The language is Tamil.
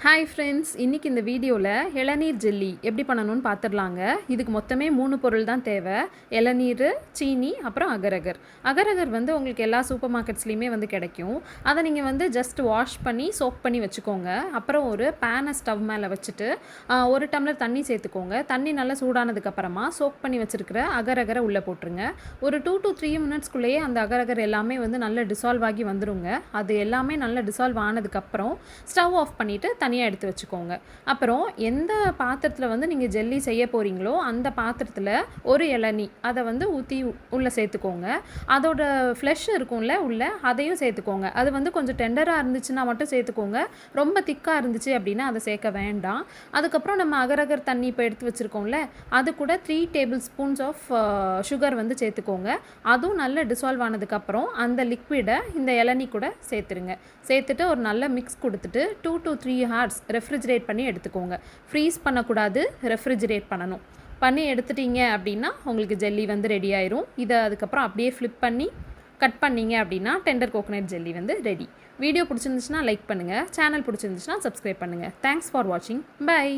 ஹாய் ஃப்ரெண்ட்ஸ், இன்றைக்கி இந்த வீடியோவில் இளநீர் ஜெல்லி எப்படி பண்ணணும்னு பார்த்துடலாங்க. இதுக்கு மொத்தமே 3 பொருள் தான் தேவை. இளநீர், சீனி, அப்புறம் அகரகர். அகரகர் வந்து உங்களுக்கு எல்லா சூப்பர் மார்க்கெட்ஸ்லேயுமே வந்து கிடைக்கும். அதை நீங்கள் வந்து ஜஸ்ட் வாஷ் பண்ணி சோக் பண்ணி வச்சுக்கோங்க. அப்புறம் ஒரு பேனை ஸ்டவ் மேலே வச்சுட்டு 1 டம்ளர் தண்ணி சேர்த்துக்கோங்க. தண்ணி நல்லா சூடானதுக்கப்புறமா சோக் பண்ணி வச்சுருக்கிற அகரகரை உள்ளே போட்டுருங்க. ஒரு 2 to 3 மினிட்ஸ்க்குள்ளேயே அந்த அகரகர் எல்லாமே வந்து நல்லா டிசால்வ் ஆகி வந்துருங்க. அது எல்லாமே நல்லா டிசால்வ் ஆனதுக்கப்புறம் ஸ்டவ் ஆஃப் பண்ணிவிட்டு தனியாக எடுத்து வச்சுக்கோங்க. அப்புறம் எந்த பாத்திரத்தில் வந்து நீங்கள் ஜெல்லி செய்ய போகிறீங்களோ அந்த பாத்திரத்தில் ஒரு இளநீ அதை வந்து ஊற்றி உள்ளே சேர்த்துக்கோங்க. அதோட ஃப்ளஷ் இருக்கும்ல உள்ளே, அதையும் சேர்த்துக்கோங்க. அது வந்து கொஞ்சம் டெண்டராக இருந்துச்சுன்னா மட்டும் சேர்த்துக்கோங்க. ரொம்ப திக்காக இருந்துச்சு அப்படின்னா அதை சேர்க்க வேண்டாம். அதுக்கப்புறம் நம்ம அகரகர் தண்ணி இப்போ எடுத்து வச்சுருக்கோம்ல, அது கூட 3 டேபிள் ஸ்பூன்ஸ் ஆஃப் சுகர் வந்து சேர்த்துக்கோங்க. அதுவும் நல்லா டிசால்வ் ஆனதுக்கப்புறம் அந்த லிக்விடை இந்த இளநீ கூட சேர்த்துருங்க. சேர்த்துட்டு ஒரு நல்ல மிக்ஸ் கொடுத்துட்டு 2 to 3 hours ரெஃப்ரிஜரேட் பண்ணி எடுத்துக்கோங்க. ஃப்ரீஸ் பண்ணக்கூடாது, ரெஃப்ரிஜரேட் பண்ணணும். பண்ணி எடுத்துட்டீங்க அப்படின்னா உங்களுக்கு ஜெல்லி வந்து ரெடி ஆயிரும். இதை அதுக்கப்புறம் அப்படியே ஃப்ளிப் பண்ணி கட் பண்ணிங்க அப்படின்னா டெண்டர் கோகோனட் ஜெல்லி வந்து ரெடி. வீடியோ பிடிச்சிருந்துச்சுன்னா லைக் பண்ணுங்கள். சேனல் பிடிச்சிருந்துச்சுன்னா சப்ஸ்கிரைப் பண்ணுங்கள். தேங்க்ஸ் ஃபார் வாட்சிங். பை.